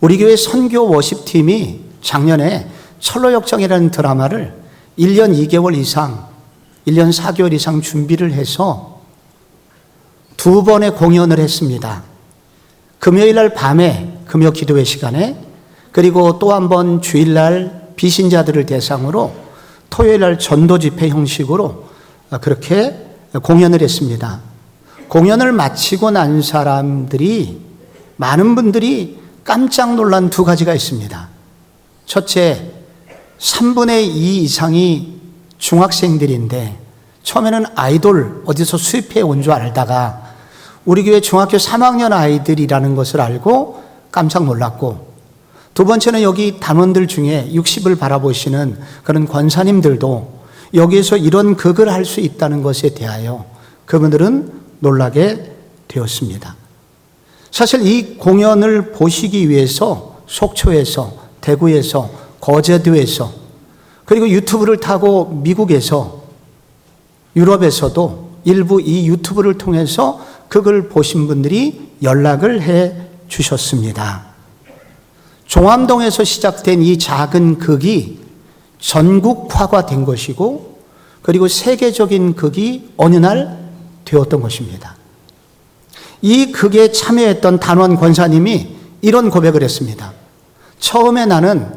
우리 교회 선교 워십팀이 작년에 철로역정이라는 드라마를 1년 2개월 이상, 1년 4개월 이상 준비를 해서 2번의 공연을 했습니다. 금요일 날 밤에 금요 기도회 시간에, 그리고 또 한 번 주일날 비신자들을 대상으로 토요일 날 전도 집회 형식으로 그렇게 공연을 했습니다. 공연을 마치고 난 사람들이, 많은 분들이 깜짝 놀란 두 가지가 있습니다. 첫째, 3분의 2 이상이 중학생들인데 처음에는 아이돌 어디서 수입해 온 줄 알다가 우리 교회 중학교 3학년 아이들이라는 것을 알고 깜짝 놀랐고, 두 번째는 여기 단원들 중에 60을 바라보시는 그런 권사님들도 여기에서 이런 극을 할 수 있다는 것에 대하여 그분들은 놀라게 되었습니다. 사실 이 공연을 보시기 위해서 속초에서, 대구에서, 거제도에서, 그리고 유튜브를 타고 미국에서, 유럽에서도 일부 이 유튜브를 통해서 극을 보신 분들이 연락을 해 주셨습니다. 종암동에서 시작된 이 작은 극이 전국화가 된 것이고, 그리고 세계적인 극이 어느 날 되었던 것입니다. 이 극에 참여했던 단원 권사님이 이런 고백을 했습니다. 처음에 나는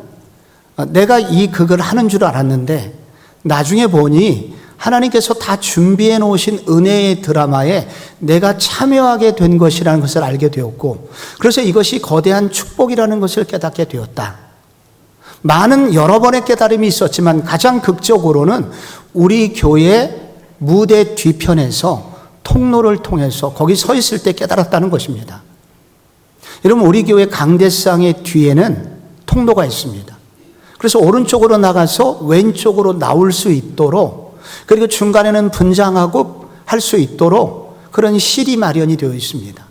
내가 이 극을 하는 줄 알았는데 나중에 보니 하나님께서 다 준비해 놓으신 은혜의 드라마에 내가 참여하게 된 것이라는 것을 알게 되었고, 그래서 이것이 거대한 축복이라는 것을 깨닫게 되었다. 많은 여러 번의 깨달음이 있었지만 가장 극적으로는 우리 교회 무대 뒤편에서 통로를 통해서 거기 서 있을 때 깨달았다는 것입니다. 여러분, 우리 교회 강대상의 뒤에는 통로가 있습니다. 그래서 오른쪽으로 나가서 왼쪽으로 나올 수 있도록, 그리고 중간에는 분장하고 할 수 있도록 그런 실이 마련이 되어 있습니다.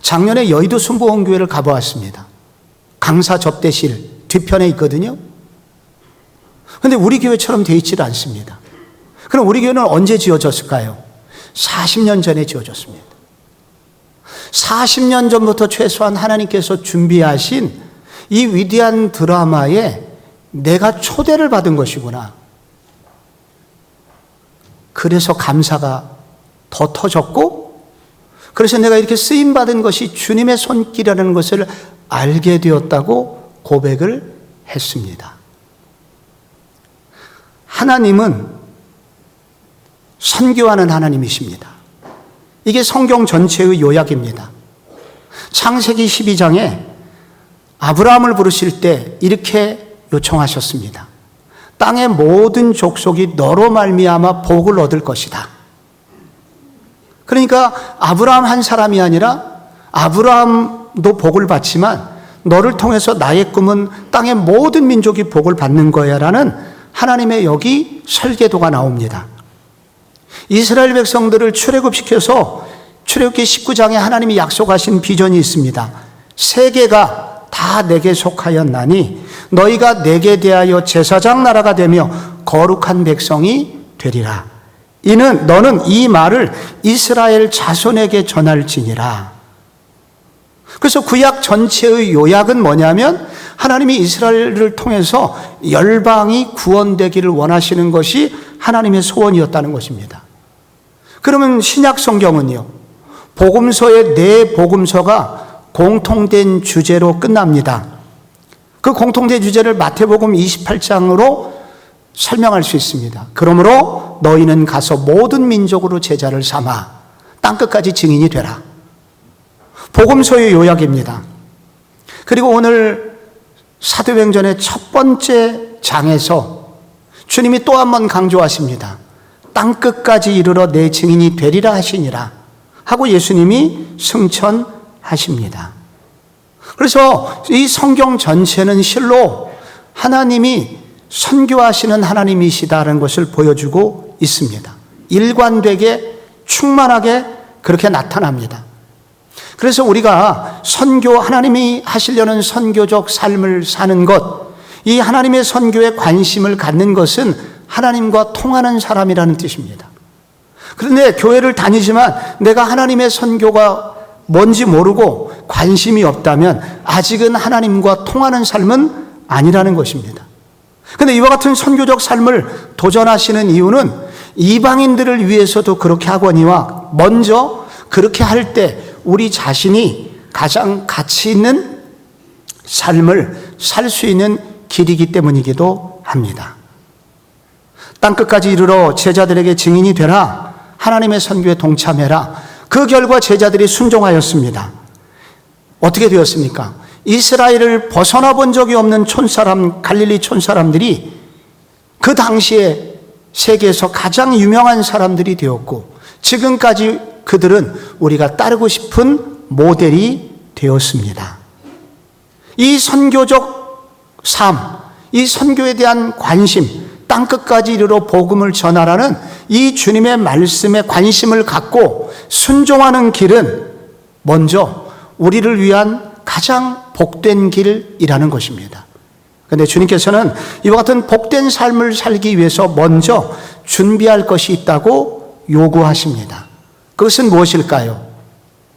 작년에 여의도 순복음교회를 가보았습니다. 강사 접대실 뒤편에 있거든요. 그런데 우리 교회처럼 되어 있지 않습니다. 그럼 우리 교회는 언제 지어졌을까요? 40년 전에 지어졌습니다. 40년 전부터 최소한 하나님께서 준비하신 이 위대한 드라마에 내가 초대를 받은 것이구나. 그래서 감사가 더 터졌고, 그래서 내가 이렇게 쓰임받은 것이 주님의 손길이라는 것을 알게 되었다고 고백을 했습니다. 하나님은 선교하는 하나님이십니다. 이게 성경 전체의 요약입니다. 창세기 12장에 아브라함을 부르실 때 이렇게 요청하셨습니다. 땅의 모든 족속이 너로 말미암아 복을 얻을 것이다. 그러니까 아브라함 한 사람이 아니라 아브라함도 복을 받지만 너를 통해서 나의 꿈은 땅의 모든 민족이 복을 받는 거야 라는 하나님의 여기 설계도가 나옵니다. 이스라엘 백성들을 출애굽시켜서 출애굽기 19장에 하나님이 약속하신 비전이 있습니다. 세계가 다 내게 속하였나니 너희가 내게 대하여 제사장 나라가 되며 거룩한 백성이 되리라. 이는 너는 이 말을 이스라엘 자손에게 전할지니라. 그래서 구약 전체의 요약은 뭐냐면 하나님이 이스라엘을 통해서 열방이 구원되기를 원하시는 것이 하나님의 소원이었다는 것입니다. 그러면 신약 성경은요, 복음서의 네 복음서가 공통된 주제로 끝납니다. 그 공통된 주제를 마태복음 28장으로 설명할 수 있습니다. 그러므로 너희는 가서 모든 민족으로 제자를 삼아 땅끝까지 증인이 되라. 복음서의 요약입니다. 그리고 오늘 사도행전의 첫 번째 장에서 주님이 또 한 번 강조하십니다. 땅끝까지 이르러 내 증인이 되리라 하시니라 하고 예수님이 승천하십니다. 그래서 이 성경 전체는 실로 하나님이 선교하시는 하나님이시다는 것을 보여주고 있습니다. 일관되게 충만하게 그렇게 나타납니다. 그래서 우리가 하나님이 하시려는 선교적 삶을 사는 것, 이 하나님의 선교에 관심을 갖는 것은 하나님과 통하는 사람이라는 뜻입니다. 그런데 교회를 다니지만 내가 하나님의 선교가 뭔지 모르고 관심이 없다면 아직은 하나님과 통하는 삶은 아니라는 것입니다. 그런데 이와 같은 선교적 삶을 도전하시는 이유는 이방인들을 위해서도 그렇게 하거니와 먼저 그렇게 할 때 우리 자신이 가장 가치 있는 삶을 살 수 있는 길이기 때문이기도 합니다. 땅끝까지 이르러 제자들에게 증인이 되라. 하나님의 선교에 동참해라. 그 결과 제자들이 순종하였습니다. 어떻게 되었습니까? 이스라엘을 벗어나 본 적이 없는 촌사람, 갈릴리 촌사람들이 그 당시에 세계에서 가장 유명한 사람들이 되었고, 지금까지 그들은 우리가 따르고 싶은 모델이 되었습니다. 이 선교적 삶, 이 선교에 대한 관심, 땅끝까지 이르러 복음을 전하라는 이 주님의 말씀에 관심을 갖고 순종하는 길은 먼저 우리를 위한 가장 복된 길이라는 것입니다. 그런데 주님께서는 이와 같은 복된 삶을 살기 위해서 먼저 준비할 것이 있다고 요구하십니다. 그것은 무엇일까요?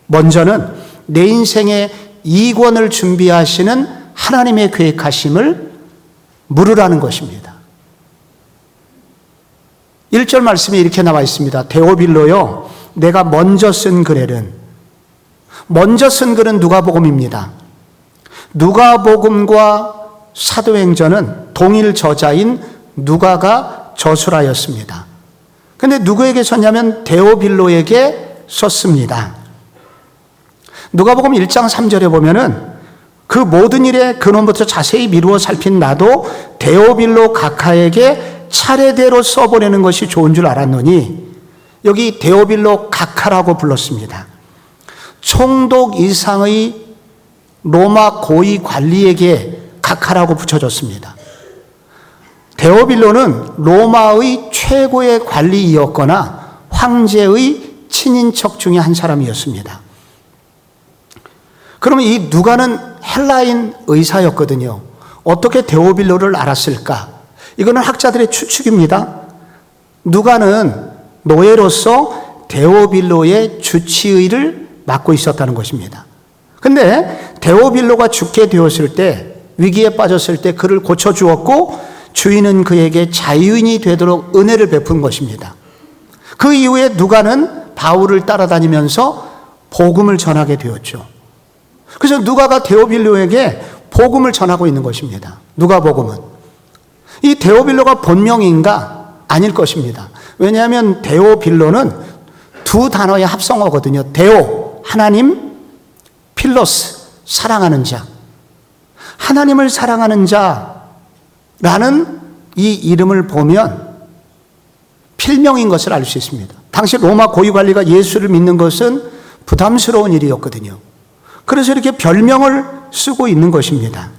먼저는 내 인생의 이권을 준비하시는 하나님의 계획하심을 물으라는 것입니다. 1절 말씀에 이렇게 나와 있습니다. 데오빌로요, 내가 먼저 쓴 글에는, 먼저 쓴 글은 누가복음입니다. 누가복음과 사도행전은 동일 저자인 누가가 저술하였습니다. 그런데 누구에게 썼냐면 데오빌로에게 썼습니다. 누가복음 1장 3절에 보면은 그 모든 일의 근원부터 자세히 미루어 살핀 나도 데오빌로 각하에게 차례대로 써보내는 것이 좋은 줄 알았노니, 여기 데오빌로 각하라고 불렀습니다. 총독 이상의 로마 고위 관리에게 각하라고 붙여졌습니다. 데오빌로는 로마의 최고의 관리이었거나 황제의 친인척 중에 한 사람이었습니다. 그러면 이 누가는 헬라인 의사였거든요. 어떻게 데오빌로를 알았을까? 이거는 학자들의 추측입니다. 누가는 노예로서 데오빌로의 주치의를 맡고 있었다는 것입니다. 근데 데오빌로가 죽게 되었을 때, 위기에 빠졌을 때 그를 고쳐주었고 주인은 그에게 자유인이 되도록 은혜를 베푼 것입니다. 그 이후에 누가는 바울을 따라다니면서 복음을 전하게 되었죠. 그래서 누가가 데오빌로에게 복음을 전하고 있는 것입니다. 누가복음은. 이 데오빌로가 본명인가? 아닐 것입니다. 왜냐하면 데오빌로는 두 단어의 합성어거든요. 데오, 하나님, 필로스, 사랑하는 자. 하나님을 사랑하는 자라는 이 이름을 보면 필명인 것을 알 수 있습니다. 당시 로마 고위관리가 예수를 믿는 것은 부담스러운 일이었거든요. 그래서 이렇게 별명을 쓰고 있는 것입니다.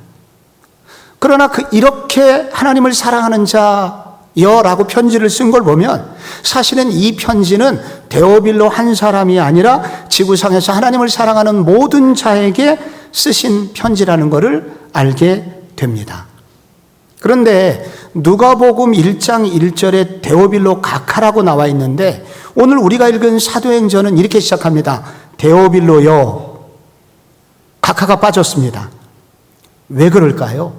그러나 이렇게 하나님을 사랑하는 자여라고 편지를 쓴 걸 보면 사실은 이 편지는 데오빌로 한 사람이 아니라 지구상에서 하나님을 사랑하는 모든 자에게 쓰신 편지라는 것을 알게 됩니다. 그런데 누가복음 1장 1절에 데오빌로 각하라고 나와 있는데 오늘 우리가 읽은 사도행전은 이렇게 시작합니다. 데오빌로요, 각하가 빠졌습니다. 왜 그럴까요?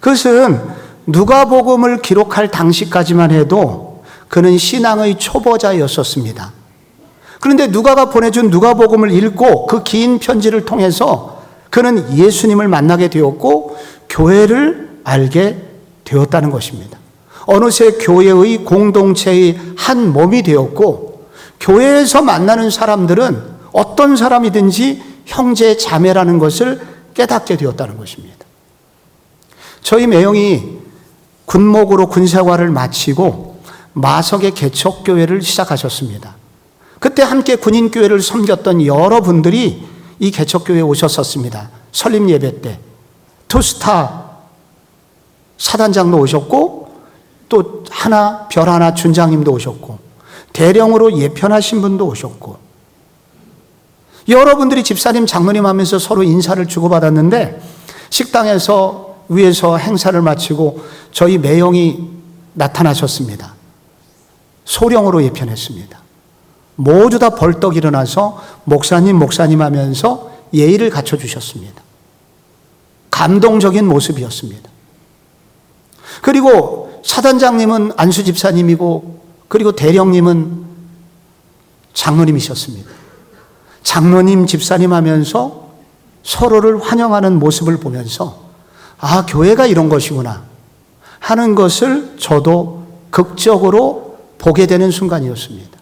그것은 누가복음을 기록할 당시까지만 해도 그는 신앙의 초보자였었습니다. 그런데 누가가 보내준 누가복음을 읽고 그 긴 편지를 통해서 그는 예수님을 만나게 되었고 교회를 알게 되었다는 것입니다. 어느새 교회의 공동체의 한 몸이 되었고 교회에서 만나는 사람들은 어떤 사람이든지 형제 자매라는 것을 깨닫게 되었다는 것입니다. 저희 매형이 군목으로 군생활을 마치고 마석의 개척교회를 시작하셨습니다. 그때 함께 군인교회를 섬겼던 여러분들이 이 개척교회에 오셨었습니다. 설립 예배 때 투스타 사단장도 오셨고 또 별 하나 준장님도 오셨고 대령으로 예편하신 분도 오셨고 여러분들이 집사님 장로님 하면서 서로 인사를 주고받았는데 식당에서 위에서 행사를 마치고 저희 매형이 나타나셨습니다. 소령으로 예편했습니다. 모두 다 벌떡 일어나서 목사님 하면서 예의를 갖춰주셨습니다. 감동적인 모습이었습니다. 그리고 사단장님은 안수 집사님이고, 그리고 대령님은 장로님이셨습니다. 장로님, 집사님 하면서 서로를 환영하는 모습을 보면서 아, 교회가 이런 것이구나 하는 것을 저도 극적으로 보게 되는 순간이었습니다.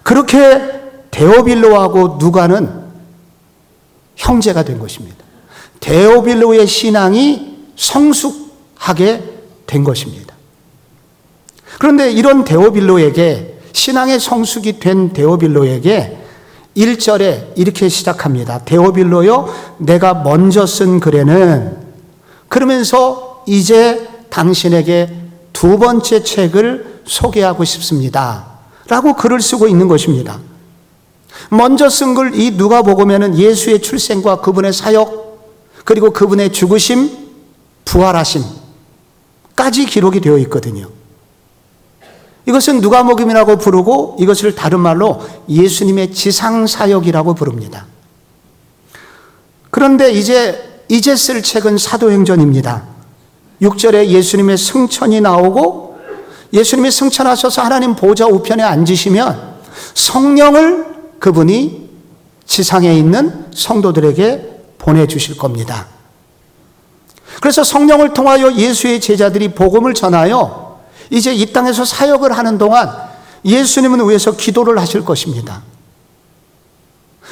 그렇게 데오빌로하고 누가는 형제가 된 것입니다. 데오빌로의 신앙이 성숙하게 된 것입니다. 그런데 이런 데오빌로에게, 신앙의 성숙이 된 데오빌로에게 1절에 이렇게 시작합니다. 데오빌로여, 내가 먼저 쓴 글에는, 그러면서 이제 당신에게 두 번째 책을 소개하고 싶습니다 라고 글을 쓰고 있는 것입니다. 먼저 쓴 글, 이 누가복음에는 예수의 출생과 그분의 사역, 그리고 그분의 죽으심, 부활하심까지 기록이 되어 있거든요. 이것은 누가복음이라고 부르고, 이것을 다른 말로 예수님의 지상사역이라고 부릅니다. 그런데 이제 쓸 책은 사도행전입니다. 6절에 예수님의 승천이 나오고, 예수님이 승천하셔서 하나님 보좌 우편에 앉으시면 성령을 그분이 지상에 있는 성도들에게 보내주실 겁니다. 그래서 성령을 통하여 예수의 제자들이 복음을 전하여 이제 이 땅에서 사역을 하는 동안 예수님은 위에서 기도를 하실 것입니다.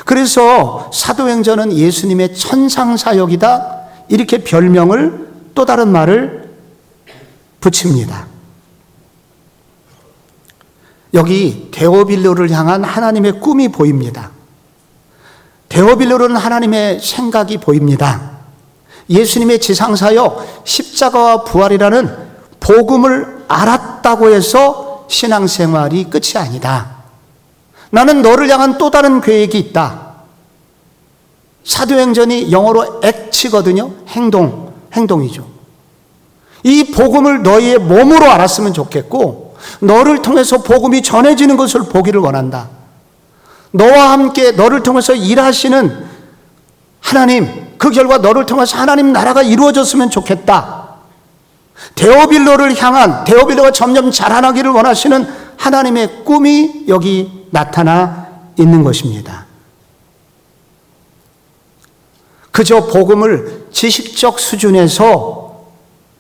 그래서 사도행전은 예수님의 천상사역이다, 이렇게 별명을, 또 다른 말을 붙입니다. 여기 데오빌로를 향한 하나님의 꿈이 보입니다. 데오빌로는 하나님의 생각이 보입니다. 예수님의 지상사역, 십자가와 부활이라는 복음을 알았다고 해서 신앙생활이 끝이 아니다. 나는 너를 향한 또 다른 계획이 있다. 사도행전이 영어로 액치거든요. 행동이죠. 이 복음을 너희의 몸으로 알았으면 좋겠고, 너를 통해서 복음이 전해지는 것을 보기를 원한다. 너와 함께 너를 통해서 일하시는 하나님, 그 결과 너를 통해서 하나님 나라가 이루어졌으면 좋겠다. 데오빌로를 향한, 데오빌로가 점점 자라나기를 원하시는 하나님의 꿈이 여기 나타나 있는 것입니다. 그저 복음을 지식적 수준에서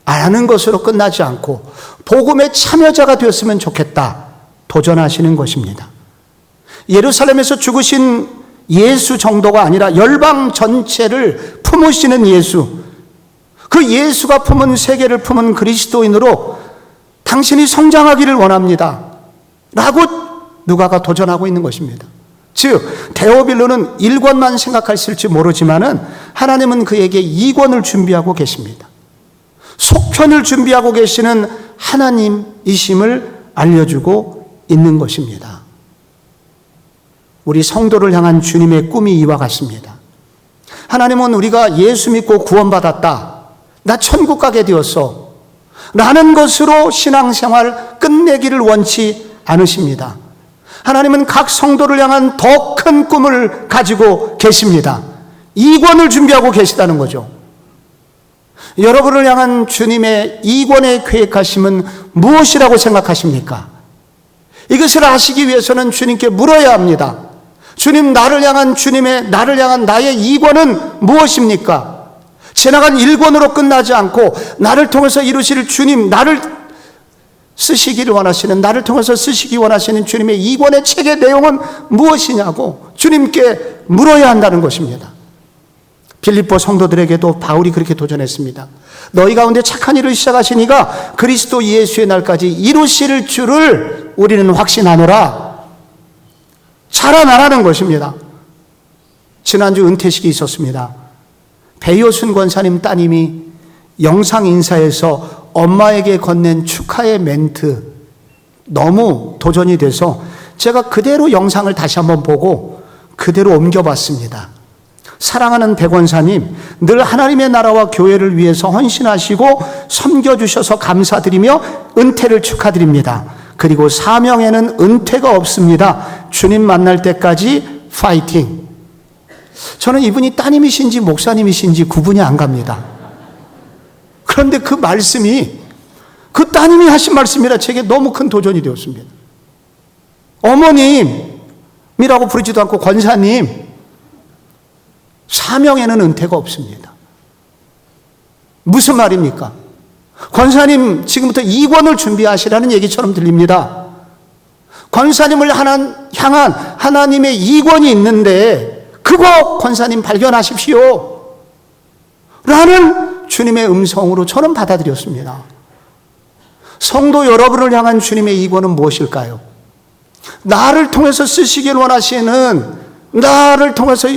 아는 것으로 끝나지 않고 복음의 참여자가 되었으면 좋겠다, 도전하시는 것입니다. 예루살렘에서 죽으신 예수 정도가 아니라 열방 전체를 품으시는 예수, 그 예수가 품은 세계를 품은 그리스도인으로 당신이 성장하기를 원합니다 라고 누가가 도전하고 있는 것입니다. 즉 데오빌로는 1권만 생각했을지 모르지만은 하나님은 그에게 2권을 준비하고 계십니다. 속편을 준비하고 계시는 하나님이심을 알려주고 있는 것입니다. 우리 성도를 향한 주님의 꿈이 이와 같습니다. 하나님은 우리가 예수 믿고 구원받았다, 나 천국 가게 되었어 라는 것으로 신앙생활 끝내기를 원치 않으십니다. 하나님은 각 성도를 향한 더 큰 꿈을 가지고 계십니다. 2권을 준비하고 계시다는 거죠. 여러분을 향한 주님의 2권의 계획하심은 무엇이라고 생각하십니까? 이것을 아시기 위해서는 주님께 물어야 합니다. 주님, 나를 향한 나의 2권은 무엇입니까? 지나간 1권으로 끝나지 않고 나를 통해서 이루실 주님, 나를 쓰시기를 원하시는, 나를 통해서 쓰시기 원하시는 주님의 2권의 책의 내용은 무엇이냐고 주님께 물어야 한다는 것입니다. 빌립보 성도들에게도 바울이 그렇게 도전했습니다. 너희 가운데 착한 일을 시작하시니가 그리스도 예수의 날까지 이루실 줄을 우리는 확신하노라. 자라나라는 것입니다. 지난주 은퇴식이 있었습니다. 배효순 권사님 따님이 영상 인사에서 엄마에게 건넨 축하의 멘트 너무 도전이 돼서 제가 그대로 영상을 다시 한번 보고 그대로 옮겨봤습니다. 사랑하는 배 권사님, 늘 하나님의 나라와 교회를 위해서 헌신하시고 섬겨주셔서 감사드리며 은퇴를 축하드립니다. 그리고 사명에는 은퇴가 없습니다. 주님 만날 때까지 파이팅. 저는 이분이 따님이신지 목사님이신지 구분이 안 갑니다. 그런데 그 말씀이 그 따님이 하신 말씀이라 제게 너무 큰 도전이 되었습니다. 어머님이라고 부르지도 않고 권사님, 사명에는 은퇴가 없습니다. 무슨 말입니까? 권사님 지금부터 이권을 준비하시라는 얘기처럼 들립니다. 권사님을 향한 하나님의 이권이 있는데 그거 권사님 발견하십시오 라는 주님의 음성으로 저는 받아들였습니다. 성도 여러분을 향한 주님의 이권은 무엇일까요? 나를 통해서 쓰시길 원하시는, 나를 통해서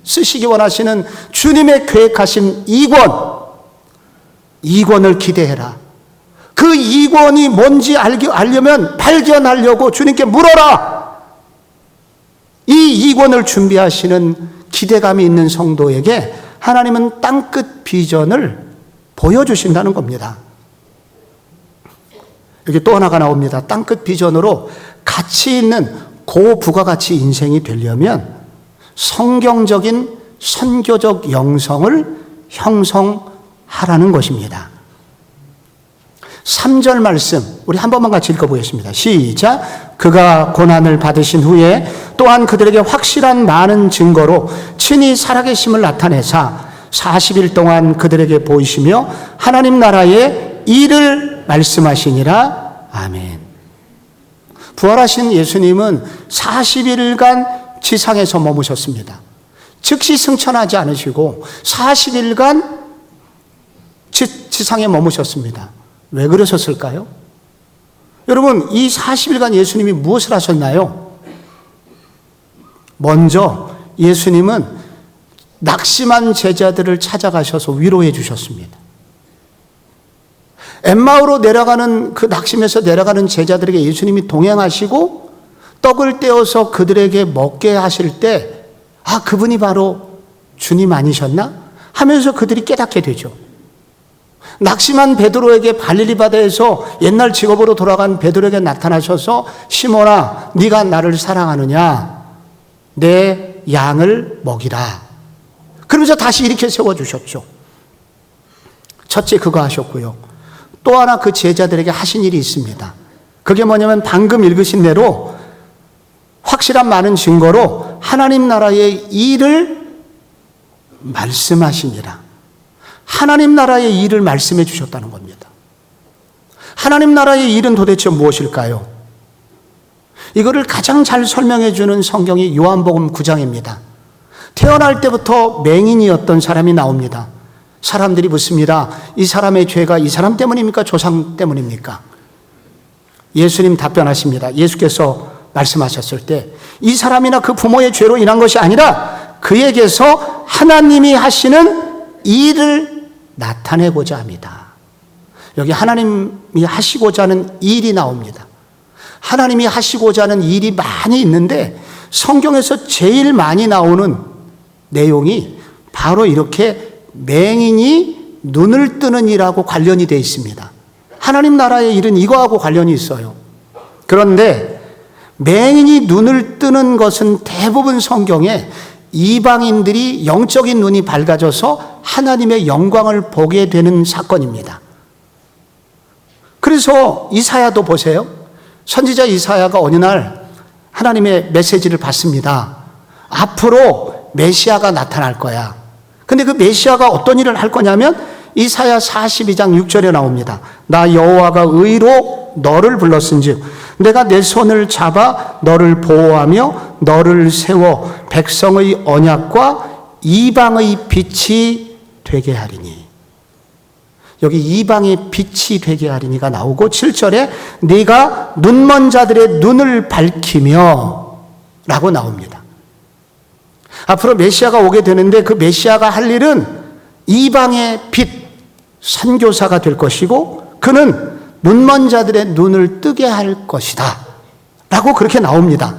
쓰시기 원하시는 주님의 계획하신 이권을 기대해라. 그 이권이 뭔지 알려면 발견하려고 주님께 물어라. 이 이권을 준비하시는 기대감이 있는 성도에게 하나님은 땅끝 비전을 보여주신다는 겁니다. 여기 또 하나가 나옵니다. 땅끝 비전으로 가치 있는 고부가가치 인생이 되려면 성경적인 선교적 영성을 형성하라는 것입니다. 3절 말씀 우리 한 번만 같이 읽어보겠습니다. 시작. 그가 고난을 받으신 후에 또한 그들에게 확실한 많은 증거로 친히 살아계심을 나타내사 40일 동안 그들에게 보이시며 하나님 나라의 일을 말씀하시니라. 아멘. 부활하신 예수님은 40일간 지상에서 머무셨습니다. 즉시 승천하지 않으시고 40일간 지상에 머무셨습니다. 왜 그러셨을까요? 여러분, 이 40일간 예수님이 무엇을 하셨나요? 먼저 예수님은 낙심한 제자들을 찾아가셔서 위로해 주셨습니다. 엠마오로 내려가는 그 낙심에서 내려가는 제자들에게 예수님이 동행하시고 떡을 떼어서 그들에게 먹게 하실 때, 아, 그분이 바로 주님 아니셨나? 하면서 그들이 깨닫게 되죠. 낙심한 베드로에게 갈릴리 바다에서 옛날 직업으로 돌아간 베드로에게 나타나셔서 시몬아, 네가 나를 사랑하느냐? 내 양을 먹이라. 그러면서 다시 일으켜 세워주셨죠. 첫째 그거 하셨고요. 또 하나 그 제자들에게 하신 일이 있습니다. 그게 뭐냐면 방금 읽으신 대로 확실한 많은 증거로 하나님 나라의 일을 말씀하시니라. 하나님 나라의 일을 말씀해 주셨다는 겁니다. 하나님 나라의 일은 도대체 무엇일까요? 이거를 가장 잘 설명해 주는 성경이 요한복음 9장입니다. 태어날 때부터 맹인이었던 사람이 나옵니다. 사람들이 묻습니다. 이 사람의 죄가 이 사람 때문입니까? 조상 때문입니까? 예수님 답변하십니다. 예수께서 말씀하셨을 때 이 사람이나 그 부모의 죄로 인한 것이 아니라 그에게서 하나님이 하시는 일을 나타내고자 합니다. 여기 하나님이 하시고자 하는 일이 나옵니다. 하나님이 하시고자 하는 일이 많이 있는데 성경에서 제일 많이 나오는 내용이 바로 이렇게 맹인이 눈을 뜨는 일하고 관련이 되어 있습니다. 하나님 나라의 일은 이거하고 관련이 있어요. 그런데 맹인이 눈을 뜨는 것은 대부분 성경에 이방인들이 영적인 눈이 밝아져서 하나님의 영광을 보게 되는 사건입니다. 그래서 이사야도 보세요. 선지자 이사야가 어느 날 하나님의 메시지를 받습니다. 앞으로 메시아가 나타날 거야. 근데 그 메시아가 어떤 일을 할 거냐면 이사야 42장 6절에 나옵니다. 나 여호와가 의로 너를 불렀은즉 내가 내 손을 잡아 너를 보호하며 너를 세워 백성의 언약과 이방의 빛이 되게 하리니. 여기 이방의 빛이 되게 하리니가 나오고 7절에 네가 눈먼 자들의 눈을 밝히며 라고 나옵니다. 앞으로 메시아가 오게 되는데 그 메시아가 할 일은 이방의 빛, 선교사가 될 것이고 그는 눈먼 자들의 눈을 뜨게 할 것이다 라고 그렇게 나옵니다.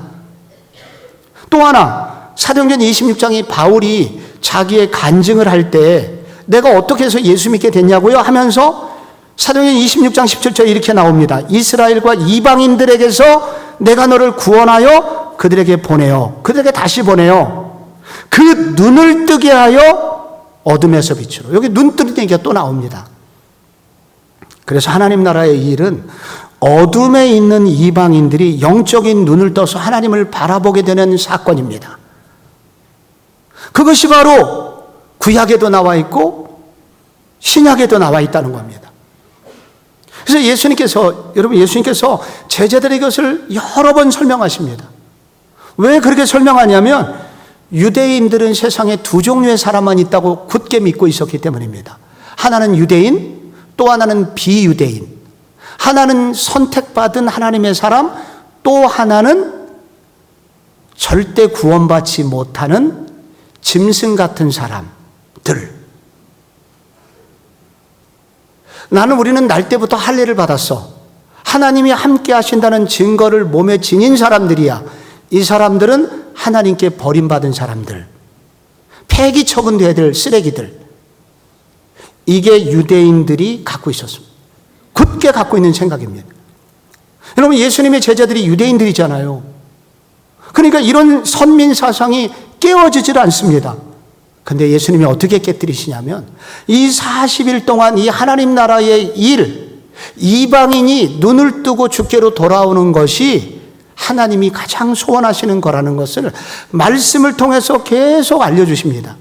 또 하나 사도행전 26장이 바울이 자기의 간증을 할 때 내가 어떻게 해서 예수 믿게 됐냐고요 하면서 사도행전 26장 17절에 이렇게 나옵니다. 이스라엘과 이방인들에게서 내가 너를 구원하여 그들에게 보내어 그들에게 다시 보내어 그 눈을 뜨게 하여 어둠에서 빛으로. 여기 눈 뜨는 얘기가 또 나옵니다. 그래서 하나님 나라의 일은 어둠에 있는 이방인들이 영적인 눈을 떠서 하나님을 바라보게 되는 사건입니다. 그것이 바로 구약에도 나와 있고 신약에도 나와 있다는 겁니다. 그래서 예수님께서 제자들의 것을 여러 번 설명하십니다. 왜 그렇게 설명하냐면 유대인들은 세상에 두 종류의 사람만 있다고 굳게 믿고 있었기 때문입니다. 하나는 유대인, 또 하나는 비유대인. 하나는 선택받은 하나님의 사람, 또 하나는 절대 구원받지 못하는 짐승 같은 사람들. 우리는 날 때부터 할례를 받았어. 하나님이 함께 하신다는 증거를 몸에 지닌 사람들이야. 이 사람들은 하나님께 버림받은 사람들, 폐기 처분돼야 될 쓰레기들. 이게 유대인들이 갖고 있었습니다. 굳게 갖고 있는 생각입니다. 여러분, 예수님의 제자들이 유대인들이잖아요. 그러니까 이런 선민 사상이 깨어지질 않습니다. 근데 예수님이 어떻게 깨뜨리시냐면 이 40일 동안 이 하나님 나라의 일, 이방인이 눈을 뜨고 주께로 돌아오는 것이 하나님이 가장 소원하시는 거라는 것을 말씀을 통해서 계속 알려주십니다.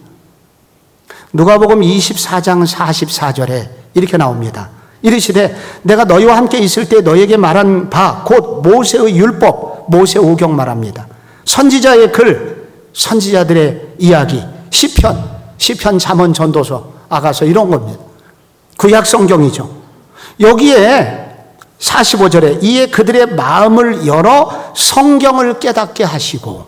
누가복음 24장 44절에 이렇게 나옵니다. 이르시되 내가 너희와 함께 있을 때 너희에게 말한 바 곧 모세의 율법, 모세 오경 말합니다. 선지자의 글, 선지자들의 이야기, 시편, 잠언, 전도서, 아가서 이런 겁니다. 구약 성경이죠. 여기에 45절에 이에 그들의 마음을 열어 성경을 깨닫게 하시고,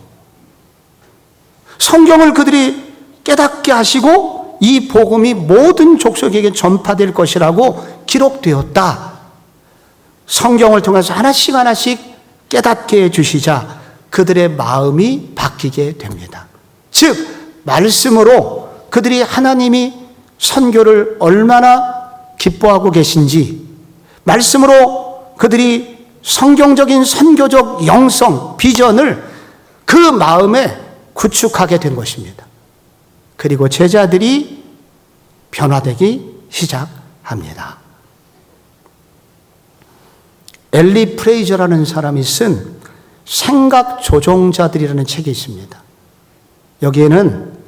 성경을 그들이 깨닫게 하시고 이 복음이 모든 족속에게 전파될 것이라고 기록되었다. 성경을 통해서 하나씩 하나씩 깨닫게 해주시자 그들의 마음이 바뀌게 됩니다. 즉 말씀으로 그들이 하나님이 선교를 얼마나 기뻐하고 계신지, 말씀으로 그들이 성경적인 선교적 영성, 비전을 그 마음에 구축하게 된 것입니다. 그리고 제자들이 변화되기 시작합니다. 엘리 프레이저라는 사람이 쓴 생각 조종자들이라는 책이 있습니다. 여기에는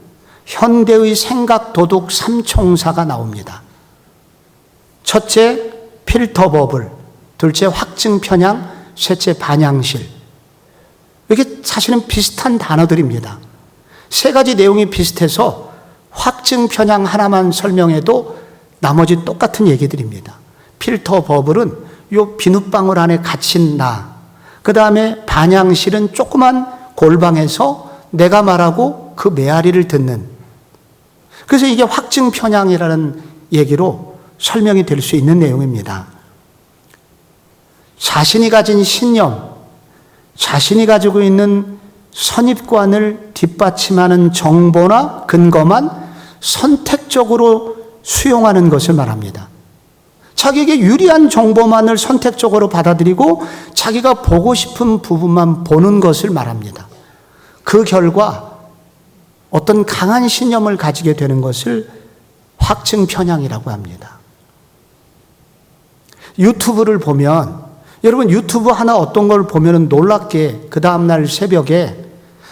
현대의 생각 도둑 3총사가 나옵니다. 첫째, 필터 버블. 둘째, 확증 편향. 셋째, 반향실. 이게 사실은 비슷한 단어들입니다. 세 가지 내용이 비슷해서 확증 편향 하나만 설명해도 나머지 똑같은 얘기들입니다. 필터 버블은 요 비눗방울 안에 갇힌 나. 그 다음에 반향실은 조그만 골방에서 내가 말하고 그 메아리를 듣는. 그래서 이게 확증 편향이라는 얘기로 설명이 될 수 있는 내용입니다. 자신이 가진 신념, 자신이 가지고 있는 선입관을 뒷받침하는 정보나 근거만 선택적으로 수용하는 것을 말합니다. 자기에게 유리한 정보만을 선택적으로 받아들이고 자기가 보고 싶은 부분만 보는 것을 말합니다. 그 결과 어떤 강한 신념을 가지게 되는 것을 확증 편향이라고 합니다. 유튜브를 보면, 여러분 유튜브 하나 어떤 걸 보면 놀랍게 그 다음날 새벽에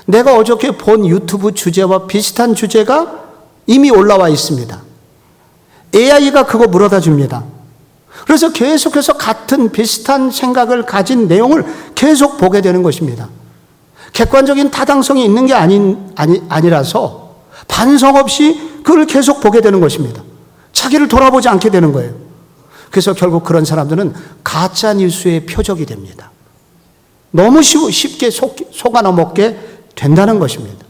내가 어저께 본 유튜브 주제와 비슷한 주제가 이미 올라와 있습니다. AI가 그거 물어다 줍니다. 그래서 계속해서 같은 비슷한 생각을 가진 내용을 계속 보게 되는 것입니다. 객관적인 타당성이 있는 게 아니라서 반성 없이 그걸 계속 보게 되는 것입니다. 자기를 돌아보지 않게 되는 거예요. 그래서 결국 그런 사람들은 가짜 뉴스의 표적이 됩니다. 너무 쉽게 속아 넘어게 된다는 것입니다.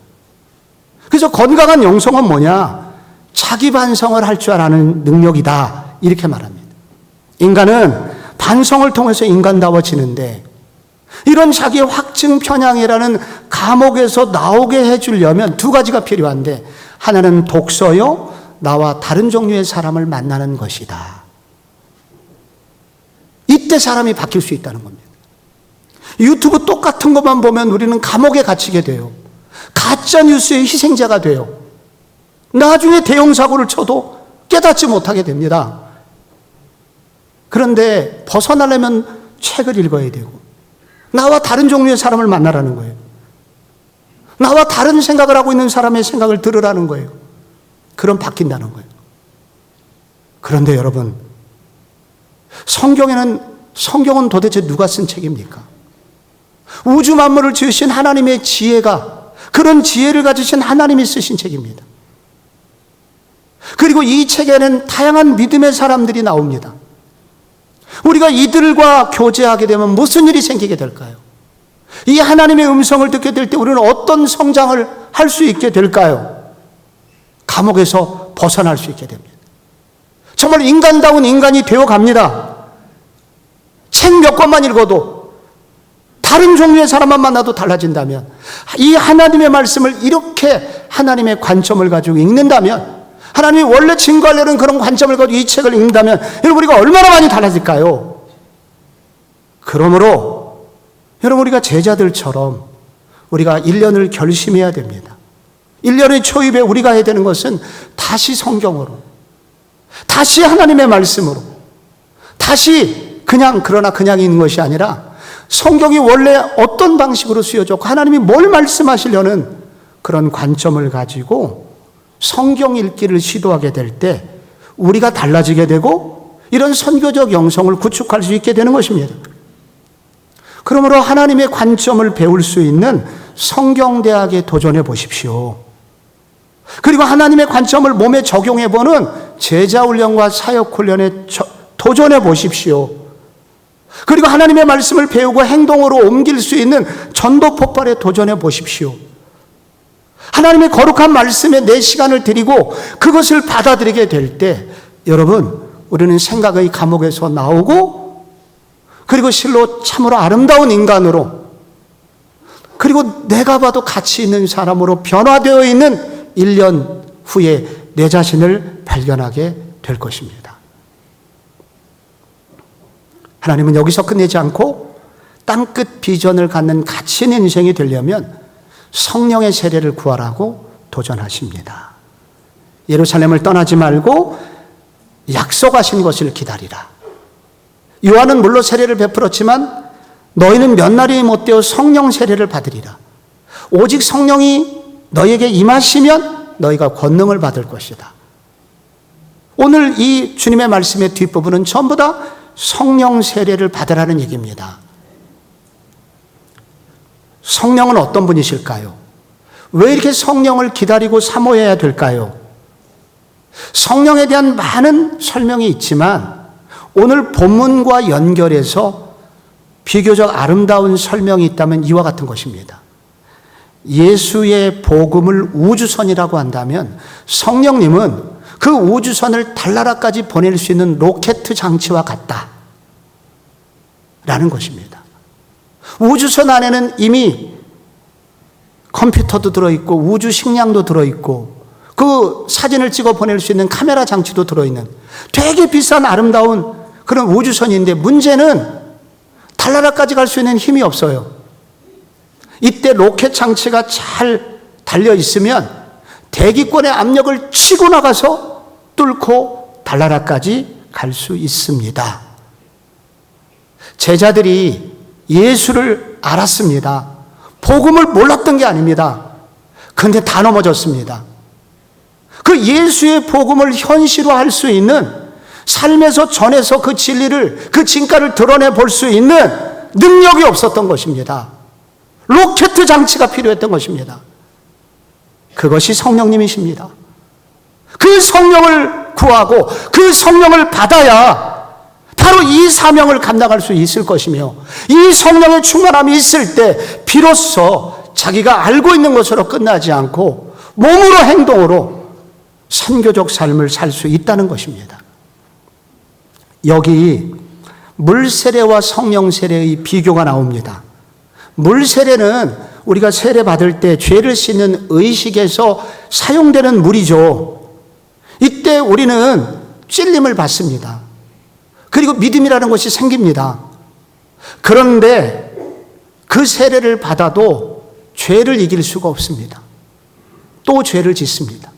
그래서 건강한 영성은 뭐냐? 자기 반성을 할 줄 아는 능력이다. 이렇게 말합니다. 인간은 반성을 통해서 인간다워지는데 이런 자기의 확증 편향이라는 감옥에서 나오게 해주려면 두 가지가 필요한데, 하나는 독서요, 나와 다른 종류의 사람을 만나는 것이다. 이때 사람이 바뀔 수 있다는 겁니다. 유튜브 똑같은 것만 보면 우리는 감옥에 갇히게 돼요. 가짜 뉴스의 희생자가 돼요. 나중에 대형 사고를 쳐도 깨닫지 못하게 됩니다. 그런데 벗어나려면 책을 읽어야 되고, 나와 다른 종류의 사람을 만나라는 거예요. 나와 다른 생각을 하고 있는 사람의 생각을 들으라는 거예요. 그럼 바뀐다는 거예요. 그런데 여러분, 성경은 도대체 누가 쓴 책입니까? 우주 만물을 지으신 하나님의 지혜가, 그런 지혜를 가지신 하나님이 쓰신 책입니다. 그리고 이 책에는 다양한 믿음의 사람들이 나옵니다. 우리가 이들과 교제하게 되면 무슨 일이 생기게 될까요? 이 하나님의 음성을 듣게 될 때 우리는 어떤 성장을 할 수 있게 될까요? 감옥에서 벗어날 수 있게 됩니다. 정말 인간다운 인간이 되어갑니다. 책 몇 권만 읽어도, 다른 종류의 사람만 만나도 달라진다면, 이 하나님의 말씀을 이렇게 하나님의 관점을 가지고 읽는다면, 하나님이 원래 증거하려는 그런 관점을 가지고 이 책을 읽는다면 여러분, 우리가 얼마나 많이 달라질까요? 그러므로 여러분, 우리가 제자들처럼 우리가 1년을 결심해야 됩니다. 1년의 초입에 우리가 해야 되는 것은 다시 성경으로, 다시 하나님의 말씀으로, 다시 그러나 그냥 있는 것이 아니라 성경이 원래 어떤 방식으로 쓰여졌고 하나님이 뭘 말씀하시려는 그런 관점을 가지고 성경 읽기를 시도하게 될 때 우리가 달라지게 되고 이런 선교적 영성을 구축할 수 있게 되는 것입니다. 그러므로 하나님의 관점을 배울 수 있는 성경대학에 도전해 보십시오. 그리고 하나님의 관점을 몸에 적용해 보는 제자훈련과 사역훈련에 도전해 보십시오. 그리고 하나님의 말씀을 배우고 행동으로 옮길 수 있는 전도 폭발에 도전해 보십시오. 하나님의 거룩한 말씀에 내 시간을 드리고 그것을 받아들이게 될 때 여러분, 우리는 생각의 감옥에서 나오고, 그리고 실로 참으로 아름다운 인간으로, 그리고 내가 봐도 가치 있는 사람으로 변화되어 있는 1년 후에 내 자신을 발견하게 될 것입니다. 하나님은 여기서 끝내지 않고 땅끝 비전을 갖는 가치 있는 인생이 되려면 성령의 세례를 구하라고 도전하십니다. 예루살렘을 떠나지 말고 약속하신 것을 기다리라. 요한은 물로 세례를 베풀었지만 너희는 몇 날이 못되어 성령 세례를 받으리라. 오직 성령이 너희에게 임하시면 너희가 권능을 받을 것이다. 오늘 이 주님의 말씀의 뒷부분은 전부 다 성령 세례를 받으라는 얘기입니다. 성령은 어떤 분이실까요? 왜 이렇게 성령을 기다리고 사모해야 될까요? 성령에 대한 많은 설명이 있지만 오늘 본문과 연결해서 비교적 아름다운 설명이 있다면 이와 같은 것입니다. 예수의 복음을 우주선이라고 한다면 성령님은 그 우주선을 달나라까지 보낼 수 있는 로켓 장치와 같다 라는 것입니다. 우주선 안에는 이미 컴퓨터도 들어있고 우주 식량도 들어있고 그 사진을 찍어 보낼 수 있는 카메라 장치도 들어있는 되게 비싼 아름다운 그런 우주선인데, 문제는 달나라까지 갈 수 있는 힘이 없어요. 이때 로켓 장치가 잘 달려 있으면 대기권의 압력을 치고 나가서 뚫고 달나라까지 갈 수 있습니다. 제자들이 예수를 알았습니다. 복음을 몰랐던 게 아닙니다. 그런데 다 넘어졌습니다. 그 예수의 복음을 현실화할 수 있는, 삶에서 전해서 그 진리를, 그 진가를 드러내 볼 수 있는 능력이 없었던 것입니다. 로켓 장치가 필요했던 것입니다. 그것이 성령님이십니다. 그 성령을 구하고 그 성령을 받아야 바로 이 사명을 감당할 수 있을 것이며, 이 성령의 충만함이 있을 때 비로소 자기가 알고 있는 것으로 끝나지 않고 몸으로, 행동으로 선교적 삶을 살 수 있다는 것입니다. 여기 물세례와 성령세례의 비교가 나옵니다. 물세례는 우리가 세례 받을 때 죄를 씻는 의식에서 사용되는 물이죠. 이때 우리는 찔림을 받습니다. 그리고 믿음이라는 것이 생깁니다. 그런데 그 세례를 받아도 죄를 이길 수가 없습니다. 또 죄를 짓습니다.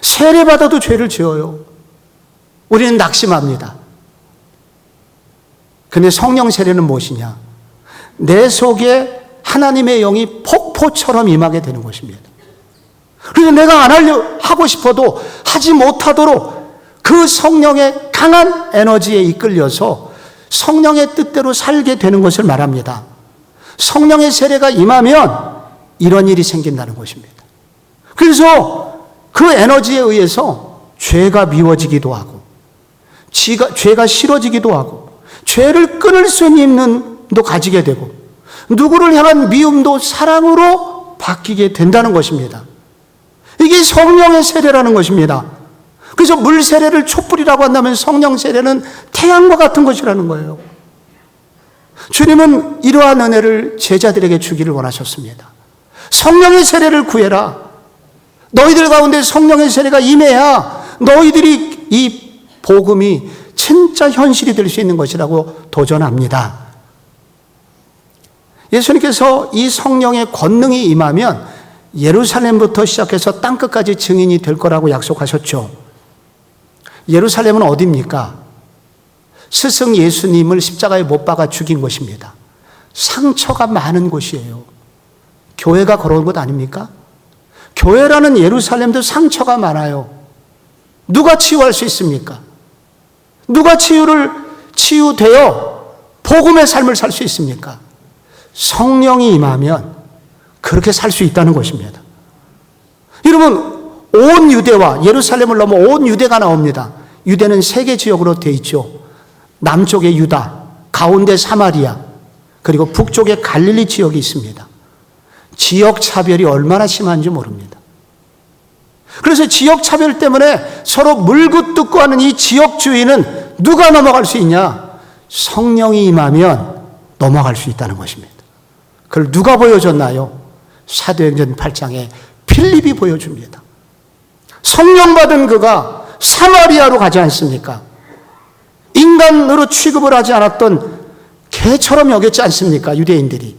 세례 받아도 죄를 지어요. 우리는 낙심합니다. 근데 성령 세례는 무엇이냐? 내 속에 하나님의 영이 폭포처럼 임하게 되는 것입니다. 그래서 내가 안 하고 싶어도 하지 못하도록 그 성령의 강한 에너지에 이끌려서 성령의 뜻대로 살게 되는 것을 말합니다. 성령의 세례가 임하면 이런 일이 생긴다는 것입니다. 그래서 그 에너지에 의해서 죄가 미워지기도 하고, 죄가 싫어지기도 하고, 죄를 끊을 수 있는 힘도 가지게 되고, 누구를 향한 미움도 사랑으로 바뀌게 된다는 것입니다. 이게 성령의 세례라는 것입니다. 그래서 물 세례를 촛불이라고 한다면 성령 세례는 태양과 같은 것이라는 거예요. 주님은 이러한 은혜를 제자들에게 주기를 원하셨습니다. 성령의 세례를 구해라. 너희들 가운데 성령의 세례가 임해야 너희들이 이 복음이 진짜 현실이 될 수 있는 것이라고 도전합니다. 예수님께서 이 성령의 권능이 임하면 예루살렘부터 시작해서 땅끝까지 증인이 될 거라고 약속하셨죠. 예루살렘은 어디입니까? 스승 예수님을 십자가에 못 박아 죽인 것입니다. 상처가 많은 곳이에요. 교회가 걸어온 것 아닙니까? 교회라는 예루살렘도 상처가 많아요. 누가 치유할 수 있습니까? 누가 치유되어 복음의 삶을 살 수 있습니까? 성령이 임하면 그렇게 살 수 있다는 것입니다. 여러분, 온 유대와 예루살렘을 넘어 온 유대가 나옵니다. 유대는 세 개 지역으로 되어 있죠. 남쪽에 유다, 가운데 사마리아, 그리고 북쪽에 갈릴리 지역이 있습니다. 지역 차별이 얼마나 심한지 모릅니다. 그래서 지역 차별 때문에 서로 물고 뜯고 하는 이 지역 주의는 누가 넘어갈 수 있냐? 성령이 임하면 넘어갈 수 있다는 것입니다. 그걸 누가 보여줬나요? 사도행전 8장에 필립이 보여줍니다. 성령 받은 그가 사마리아로 가지 않습니까? 인간으로 취급을 하지 않았던 개처럼 여겼지 않습니까? 유대인들이.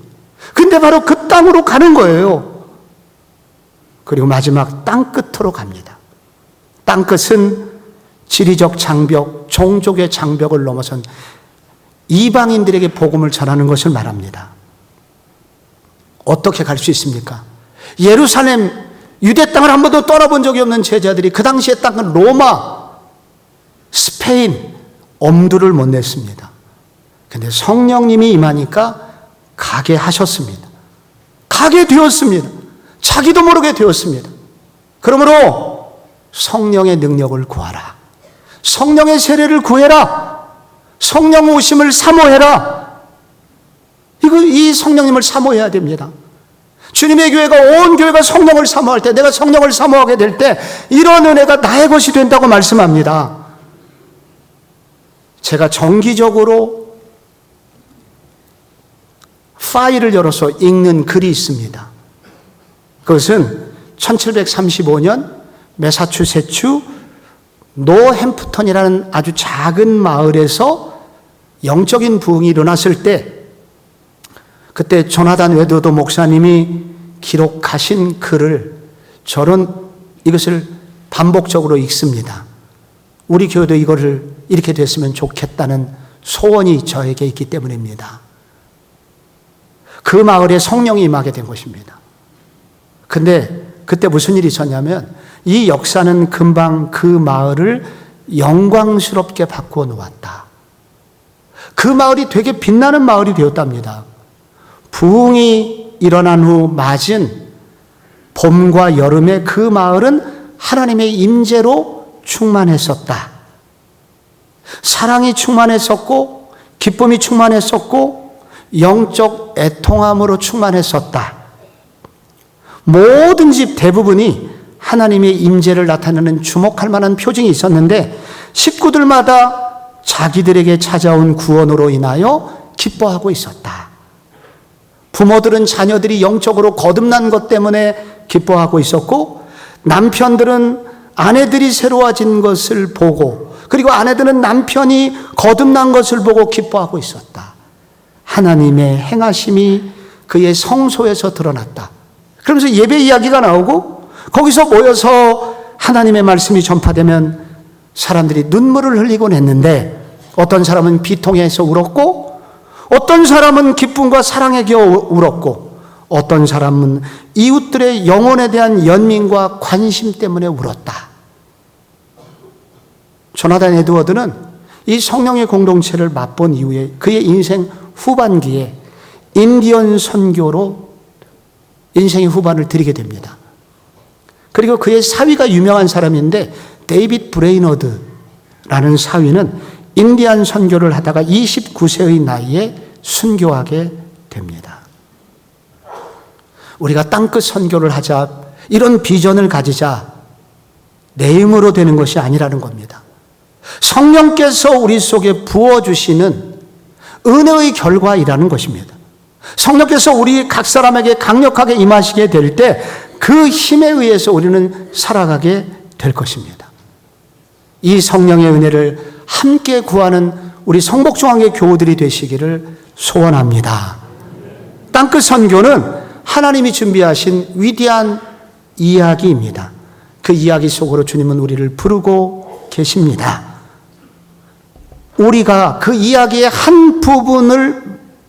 근데 바로 그 땅으로 가는 거예요. 그리고 마지막 땅끝으로 갑니다. 땅끝은 지리적 장벽, 종족의 장벽을 넘어선 이방인들에게 복음을 전하는 것을 말합니다. 어떻게 갈 수 있습니까? 예루살렘, 유대 땅을 한 번도 떠나본 적이 없는 제자들이 그 당시의 땅은 로마, 스페인, 엄두를 못 냈습니다. 근데 성령님이 임하니까 가게 하셨습니다. 가게 되었습니다. 자기도 모르게 되었습니다. 그러므로 성령의 능력을 구하라. 성령의 세례를 구해라. 성령 오심을 사모해라. 이 성령님을 사모해야 됩니다. 주님의 교회가, 온 교회가 성령을 사모할 때, 내가 성령을 사모하게 될 때 이런 은혜가 나의 것이 된다고 말씀합니다. 제가 정기적으로 파일을 열어서 읽는 글이 있습니다. 그것은 1735년 매사추세츠 노햄프턴이라는 아주 작은 마을에서 영적인 부흥이 일어났을 때, 그때 조나단 웨드워드 목사님이 기록하신 글을 저는 이것을 반복적으로 읽습니다. 우리 교회도 이거를 이렇게 됐으면 좋겠다는 소원이 저에게 있기 때문입니다. 그 마을에 성령이 임하게 된 것입니다. 근데 그때 무슨 일이 있었냐면, 이 역사는 금방 그 마을을 영광스럽게 바꾸어 놓았다. 그 마을이 되게 빛나는 마을이 되었답니다. 부흥이 일어난 후 맞은 봄과 여름에 그 마을은 하나님의 임재로 충만했었다. 사랑이 충만했었고, 기쁨이 충만했었고, 영적 애통함으로 충만했었다. 모든 집 대부분이 하나님의 임재를 나타내는 주목할 만한 표징이 있었는데, 식구들마다 자기들에게 찾아온 구원으로 인하여 기뻐하고 있었다. 부모들은 자녀들이 영적으로 거듭난 것 때문에 기뻐하고 있었고, 남편들은 아내들이 새로워진 것을 보고 그리고 아내들은 남편이 거듭난 것을 보고 기뻐하고 있었다. 하나님의 행하심이 그의 성소에서 드러났다. 그러면서 예배 이야기가 나오고 거기서 모여서 하나님의 말씀이 전파되면 사람들이 눈물을 흘리곤 했는데 어떤 사람은 비통해서 울었고 어떤 사람은 기쁨과 사랑에 겨워 울었고 어떤 사람은 이웃들의 영혼에 대한 연민과 관심 때문에 울었다. 조나단 에드워드는 이 성령의 공동체를 맛본 이후에 그의 인생 후반기에 인디언 선교로 인생의 후반을 드리게 됩니다. 그리고 그의 사위가 유명한 사람인데 데이빗 브레이너드라는 사위는 인디안 선교를 하다가 29세의 나이에 순교하게 됩니다. 우리가 땅끝 선교를 하자, 이런 비전을 가지자 내 힘으로 되는 것이 아니라는 겁니다. 성령께서 우리 속에 부어주시는 은혜의 결과이라는 것입니다. 성령께서 우리 각 사람에게 강력하게 임하시게 될 때 그 힘에 의해서 우리는 살아가게 될 것입니다. 이 성령의 은혜를 함께 구하는 우리 성복중앙회 교우들이 되시기를 소원합니다. 땅끝 선교는 하나님이 준비하신 위대한 이야기입니다. 그 이야기 속으로 주님은 우리를 부르고 계십니다. 우리가 그 이야기의 한 부분을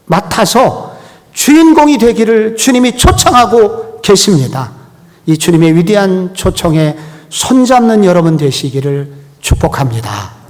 맡아서 주인공이 되기를 주님이 초청하고 계십니다. 이 주님의 위대한 초청에 손잡는 여러분 되시기를 축복합니다.